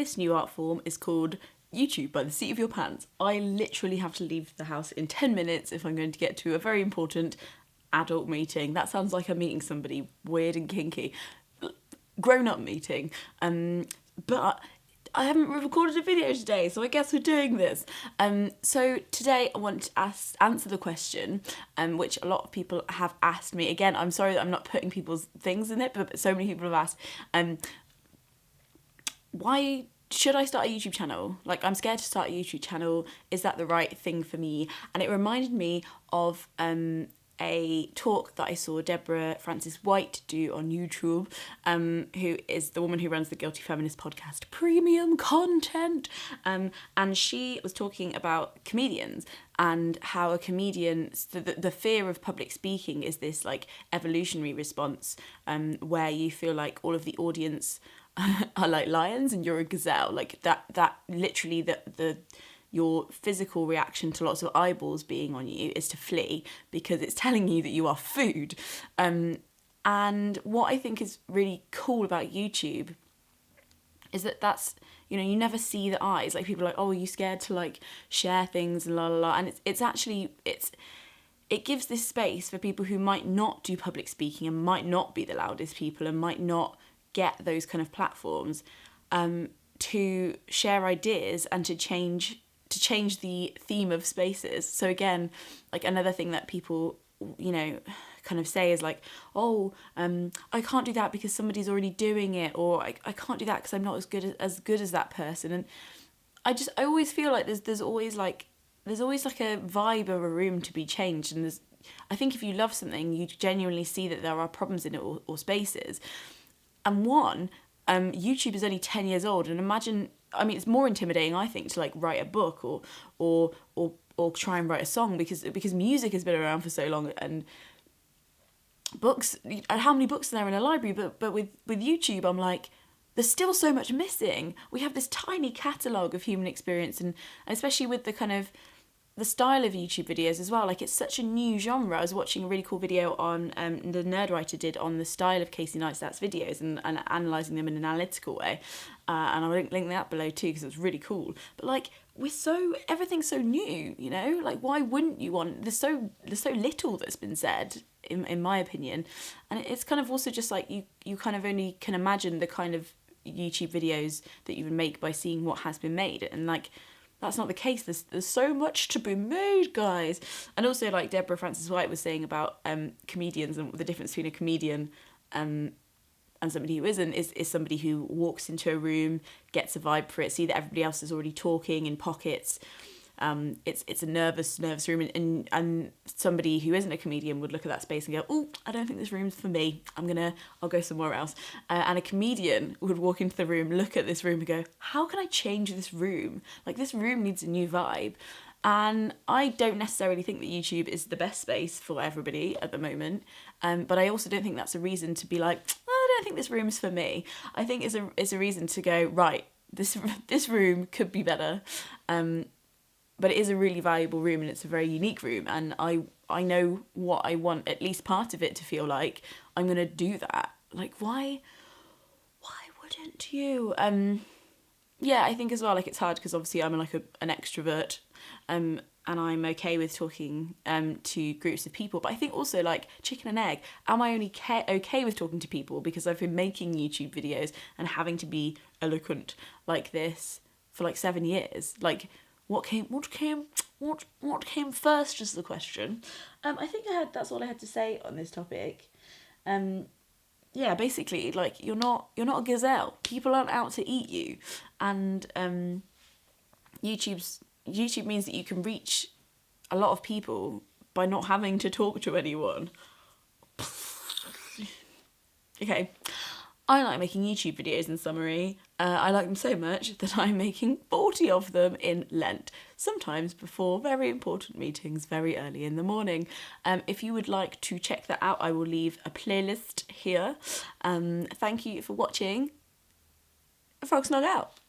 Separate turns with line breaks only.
This new art form is called YouTube by the seat of your pants. I literally have to leave the house in 10 minutes if I'm going to get to a very important adult meeting. That sounds like I'm meeting somebody weird and kinky. Grown-up meeting. But I haven't recorded a video today, so I guess we're doing this. So today I want to answer the question, which a lot of people have asked me. Again, I'm sorry that I'm not putting people's things in it, but so many people have asked, why should I start a YouTube channel? Like, I'm scared to start a YouTube channel. Is that the right thing for me? And it reminded me of a talk that I saw Deborah Frances White do on YouTube, who is the woman who runs the Guilty Feminist podcast, Premium Content. And she was talking about comedians and how a comedian, the fear of public speaking is this like evolutionary response, where you feel like all of the audience are like lions and you're a gazelle. Like that literally your physical reaction to lots of eyeballs being on you is to flee because it's telling you that you are food. And what I think is really cool about YouTube is that's, you know, you never see the eyes. Like, people are like, oh, are you scared to like share things and la la la. And it's actually, it gives this space for people who might not do public speaking and might not be the loudest people and might not get those kind of platforms, to share ideas and to change the theme of spaces. So again, like, another thing that people, you know, kind of say is like, oh, I can't do that because somebody's already doing it, or I can't do that because I'm not as good as that person. And I always feel like there's always like a vibe of a room to be changed. And I think if you love something, you genuinely see that there are problems in it or spaces. And YouTube is only 10 years old, and imagine, I mean, it's more intimidating, I think, to like write a book or try and write a song because music has been around for so long, and books, how many books are there in a library? But with YouTube, I'm like, there's still so much missing. We have this tiny catalogue of human experience, and especially with the kind of the style of YouTube videos as well. Like, it's such a new genre. I was watching a really cool video on the Nerdwriter did on the style of Casey Neistat's videos and analysing them in an analytical way. And I'll link that below too because it's really cool. But like, everything's so new, you know? Like, why wouldn't you want? There's so little that's been said, in my opinion. And it's kind of also just like you kind of only can imagine the kind of YouTube videos that you would make by seeing what has been made. And like, that's not the case. There's so much to be made, guys. And also, like Deborah Frances White was saying about comedians and the difference between a comedian and somebody who isn't is somebody who walks into a room, gets a vibe for it, see that everybody else is already talking in pockets. It's a nervous room, and somebody who isn't a comedian would look at that space and go, oh, I don't think this room's for me. I'll go somewhere else. And a comedian would walk into the room, look at this room and go, how can I change this room? Like, this room needs a new vibe. And I don't necessarily think that YouTube is the best space for everybody at the moment. But I also don't think that's a reason to be like, I don't think this room's for me. I think it's a reason to go, right, this room could be better. But it is a really valuable room, and it's a very unique room. And I know what I want, at least part of it, to feel like. I'm going to do that. Like, why wouldn't you? Yeah, I think as well, like, it's hard because obviously I'm like an extrovert, and I'm okay with talking to groups of people. But I think also, like, chicken and egg, am I only okay with talking to people because I've been making YouTube videos and having to be eloquent like this for like 7 years? Like, what came first is the question. I think that's all I had to say on this topic. Yeah, basically, like, you're not a gazelle. People aren't out to eat you, and YouTube means that you can reach a lot of people by not having to talk to anyone. Okay. I like making YouTube videos, in summary. I like them so much that I'm making 40 of them in Lent, sometimes before very important meetings very early in the morning. If you would like to check that out, I will leave a playlist here. Thank you for watching. Frog Snog out.